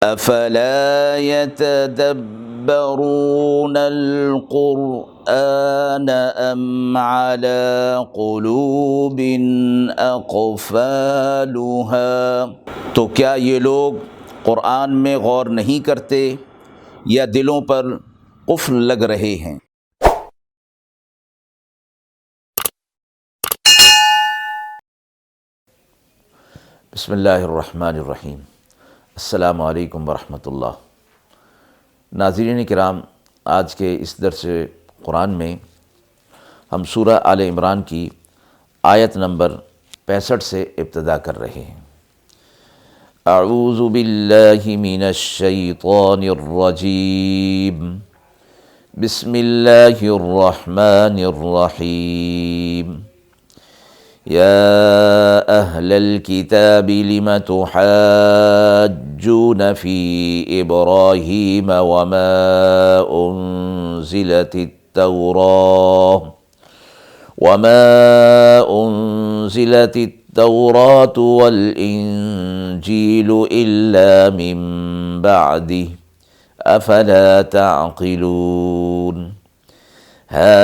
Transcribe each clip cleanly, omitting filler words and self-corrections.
افلا يتدبرون القرآن ام على قلوب اقفالها، تو کیا یہ لوگ قرآن میں غور نہیں کرتے یا دلوں پر قفل لگ رہے ہیں؟ بسم اللہ الرحمن الرحیم۔ السلام علیکم ورحمۃ اللہ۔ ناظرین کرام، آج کے اس درس قرآن میں ہم سورہ آل عمران کی آیت نمبر 65 سے ابتدا کر رہے ہیں۔ اعوذ باللہ من الشیطان الرجیم، بسم اللہ الرحمن الرحیم۔ يا أهل الكتاب لم تحاجون في إبراهيم وما أنزلت التوراة والإنجيل إلا من بعده أفلا تعقلون۔ ها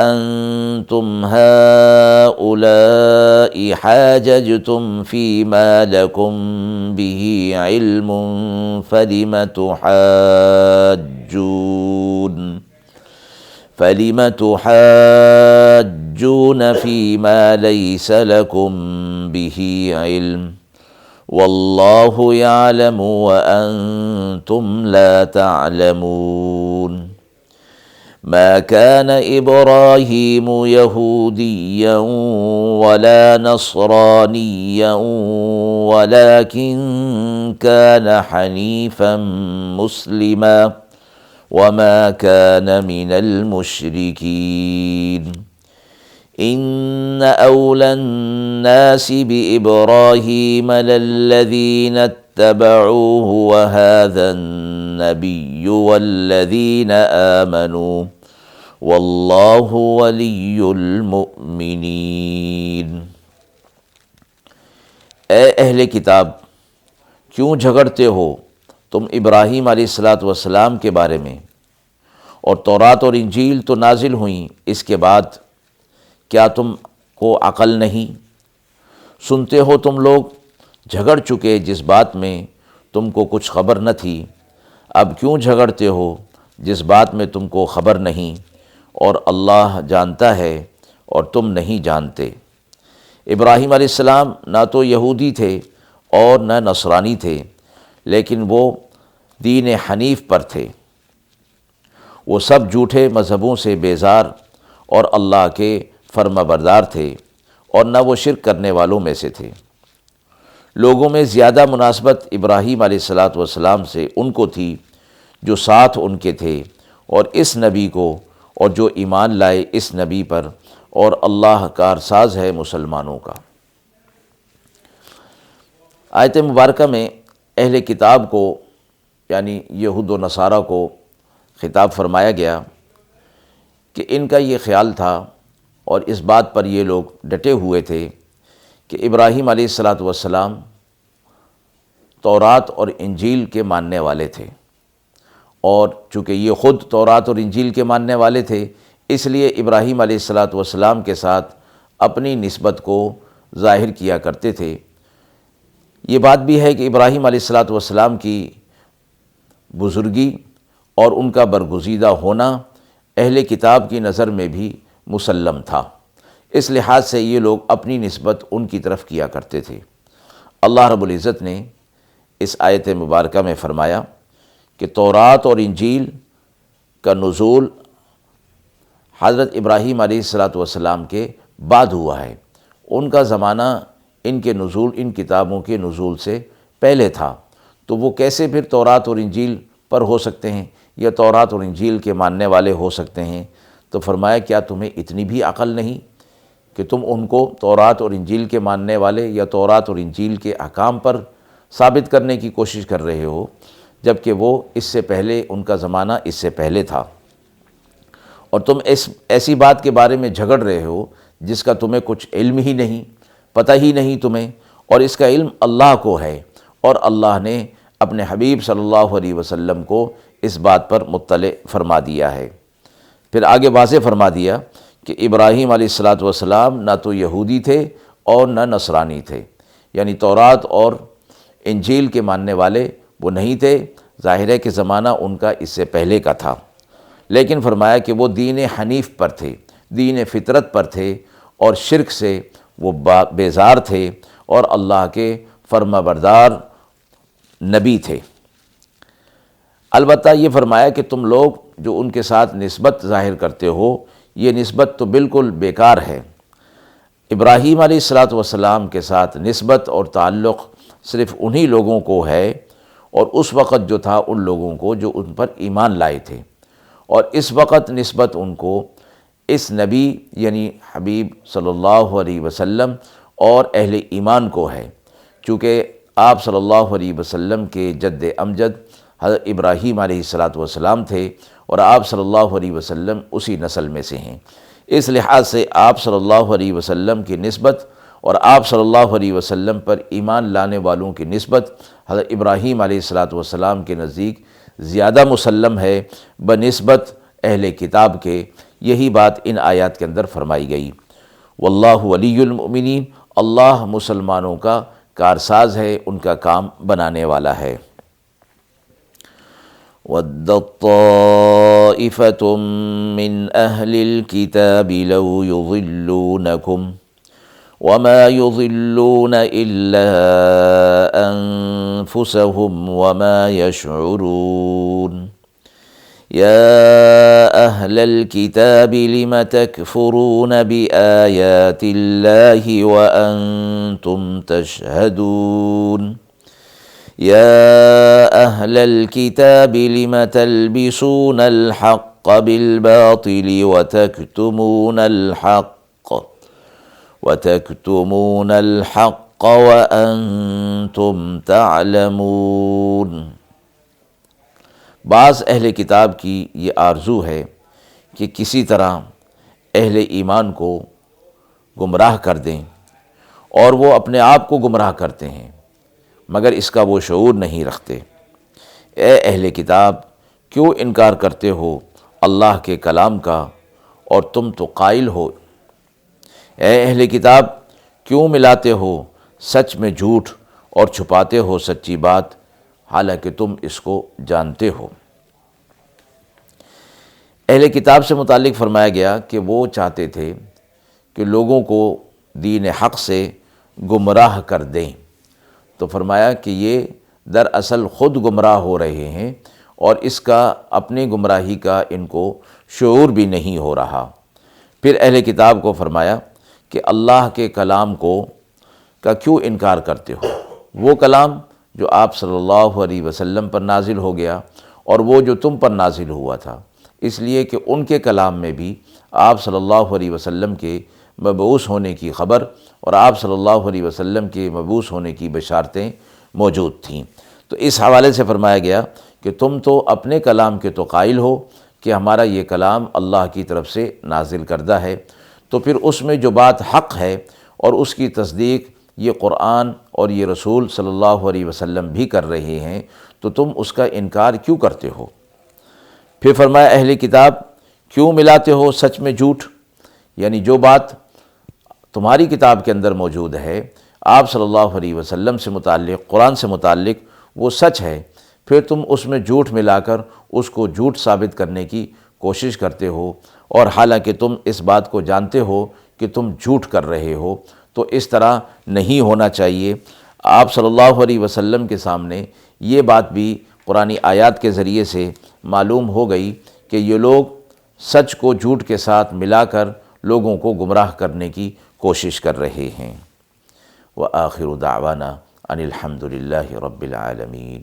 أنتم هؤلاء حاججتم فيما لكم به علم فلم تحاجون فيما ليس لكم به علم والله يعلم وأنتم لا تعلمون۔ ما كان إبراهيم يهوديا ولا نصرانيا ولكن كان حنيفا مسلما وما كان من المشركين۔ إن أولى الناس بإبراهيم للذين اتبعوه وهذا النبي والذين آمنوا والله ولي المؤمنين۔ اے اہل کتاب، کیوں جھگڑتے ہو تم ابراہیم علیہ السلام کے بارے میں؟ اور تورات اور انجیل تو نازل ہوئیں اس کے بعد، کیا تم کو عقل نہیں؟ سنتے ہو تم لوگ جھگڑ چکے جس بات میں تم کو کچھ خبر نہ تھی، اب کیوں جھگڑتے ہو جس بات میں تم کو خبر نہیں، اور اللہ جانتا ہے اور تم نہیں جانتے۔ ابراہیم علیہ السلام نہ تو یہودی تھے اور نہ نصرانی تھے، لیکن وہ دین حنیف پر تھے۔ وہ سب جھوٹے مذہبوں سے بیزار اور اللہ کے فرما بردار تھے، اور نہ وہ شرک کرنے والوں میں سے تھے۔ لوگوں میں زیادہ مناسبت ابراہیم علیہ السلام سے ان کو تھی جو ساتھ ان کے تھے، اور اس نبی کو، اور جو ایمان لائے اس نبی پر، اور اللہ کارساز ہے مسلمانوں کا۔ آیت مبارکہ میں اہل کتاب کو یعنی یہود و نصارہ کو خطاب فرمایا گیا کہ ان کا یہ خیال تھا اور اس بات پر یہ لوگ ڈٹے ہوئے تھے کہ ابراہیم علیہ السلام تورات اور انجیل کے ماننے والے تھے، اور چونکہ یہ خود تورات اور انجیل کے ماننے والے تھے، اس لیے ابراہیم علیہ السلام کے ساتھ اپنی نسبت کو ظاہر کیا کرتے تھے۔ یہ بات بھی ہے کہ ابراہیم علیہ السلام کی بزرگی اور ان کا برگزیدہ ہونا اہل کتاب کی نظر میں بھی مسلم تھا، اس لحاظ سے یہ لوگ اپنی نسبت ان کی طرف کیا کرتے تھے۔ اللہ رب العزت نے اس آیت مبارکہ میں فرمایا کہ تورات اور انجیل کا نزول حضرت ابراہیم علیہ السلام کے بعد ہوا ہے۔ ان کا زمانہ ان کتابوں کے نزول سے پہلے تھا، تو وہ کیسے پھر تورات اور انجیل پر ہو سکتے ہیں یا تورات اور انجیل کے ماننے والے ہو سکتے ہیں؟ تو فرمایا کیا تمہیں اتنی بھی عقل نہیں کہ تم ان کو تورات اور انجیل کے ماننے والے یا تورات اور انجیل کے احکام پر ثابت کرنے کی کوشش کر رہے ہو، جبکہ وہ اس سے پہلے، ان کا زمانہ اس سے پہلے تھا، اور تم ایسی بات کے بارے میں جھگڑ رہے ہو جس کا تمہیں کچھ علم ہی نہیں، پتہ ہی نہیں تمہیں، اور اس کا علم اللہ کو ہے، اور اللہ نے اپنے حبیب صلی اللہ علیہ وسلم کو اس بات پر مطلع فرما دیا ہے۔ پھر آگے واضح فرما دیا کہ ابراہیم علیہ السلام نہ تو یہودی تھے اور نہ نصرانی تھے، یعنی تورات اور انجیل کے ماننے والے وہ نہیں تھے۔ ظاہر ہے کہ زمانہ ان کا اس سے پہلے کا تھا، لیکن فرمایا کہ وہ دین حنیف پر تھے، دین فطرت پر تھے، اور شرک سے وہ بیزار تھے اور اللہ کے فرما بردار نبی تھے۔ البتہ یہ فرمایا کہ تم لوگ جو ان کے ساتھ نسبت ظاہر کرتے ہو، یہ نسبت تو بالکل بیکار ہے۔ ابراہیم علیہ السلام کے ساتھ نسبت اور تعلق صرف انہی لوگوں کو ہے، اور اس وقت جو تھا ان لوگوں کو جو ان پر ایمان لائے تھے، اور اس وقت نسبت ان کو اس نبی یعنی حبیب صلی اللہ علیہ وسلم اور اہل ایمان کو ہے، چونکہ آپ صلی اللہ علیہ وسلم کے جد امجد حضرت ابراہیم علیہ السلام تھے، اور آپ صلی اللہ علیہ وسلم اسی نسل میں سے ہیں۔ اس لحاظ سے آپ صلی اللہ علیہ وسلم کی نسبت اور آپ صلی اللہ علیہ وسلم پر ایمان لانے والوں کی نسبت حضرت ابراہیم علیہ السلام کے نزدیک زیادہ مسلم ہے بنسبت اہل کتاب کے۔ یہی بات ان آیات کے اندر فرمائی گئی۔ واللہ ولی المؤمنین، اللہ مسلمانوں کا کارساز ہے، ان کا کام بنانے والا ہے۔ وَدَّت طَّائِفَةٌ مِّنْ أَهْلِ الْكِتَابِ لَوْ يُضِلُّونَكُمْ وَمَا يُضِلُّونَ إِلَّا أَنفُسَهُمْ وَمَا يَشْعُرُونَ يَا أَهْلَ الْكِتَابِ لِمَ تَكْفُرُونَ بِآيَاتِ اللَّهِ وَأَنْتُمْ تَشْهَدُونَ يَا أَهْلَ الْكِتَابِ لِمَ تَلْبِسُونَ الْحَقَّ بِالْبَاطِلِ وَتَكْتُمُونَ الْحَقَّ وَأَنْتُمْ تَعْلَمُونَ۔ بعض اہل کتاب کی یہ آرزو ہے کہ کسی طرح اہل ایمان کو گمراہ کر دیں، اور وہ اپنے آپ کو گمراہ کرتے ہیں مگر اس کا وہ شعور نہیں رکھتے۔ اے اہل کتاب، کیوں انکار کرتے ہو اللہ کے کلام کا اور تم تو قائل ہو؟ اے اہل کتاب، کیوں ملاتے ہو سچ میں جھوٹ اور چھپاتے ہو سچی بات، حالانکہ تم اس کو جانتے ہو۔ اہل کتاب سے متعلق فرمایا گیا کہ وہ چاہتے تھے کہ لوگوں کو دین حق سے گمراہ کر دیں، تو فرمایا کہ یہ دراصل خود گمراہ ہو رہے ہیں، اور اس کا اپنی گمراہی کا ان کو شعور بھی نہیں ہو رہا۔ پھر اہل کتاب کو فرمایا کہ اللہ کے کلام کا کیوں انکار کرتے ہو؟ وہ کلام جو آپ صلی اللہ علیہ وسلم پر نازل ہو گیا، اور وہ جو تم پر نازل ہوا تھا، اس لیے کہ ان کے کلام میں بھی آپ صلی اللہ علیہ وسلم کے مبعوث ہونے کی خبر اور آپ صلی اللہ علیہ وسلم کے مبعوث ہونے کی بشارتیں موجود تھیں۔ تو اس حوالے سے فرمایا گیا کہ تم تو اپنے کلام کے تو قائل ہو کہ ہمارا یہ کلام اللہ کی طرف سے نازل کردہ ہے، تو پھر اس میں جو بات حق ہے اور اس کی تصدیق یہ قرآن اور یہ رسول صلی اللہ علیہ وسلم بھی کر رہے ہیں، تو تم اس کا انکار کیوں کرتے ہو؟ پھر فرمایا اہل کتاب، کیوں ملاتے ہو سچ میں جھوٹ؟ یعنی جو بات تمہاری کتاب کے اندر موجود ہے آپ صلی اللہ علیہ وسلم سے متعلق، قرآن سے متعلق، وہ سچ ہے، پھر تم اس میں جھوٹ ملا کر اس کو جھوٹ ثابت کرنے کی کوشش کرتے ہو، اور حالانکہ تم اس بات کو جانتے ہو کہ تم جھوٹ کر رہے ہو۔ تو اس طرح نہیں ہونا چاہیے۔ آپ صلی اللہ علیہ وسلم کے سامنے یہ بات بھی قرآنی آیات کے ذریعے سے معلوم ہو گئی کہ یہ لوگ سچ کو جھوٹ کے ساتھ ملا کر لوگوں کو گمراہ کرنے کی کوشش کر رہے ہیں۔ وآخر دعوانا ان الحمد للہ رب العالمین۔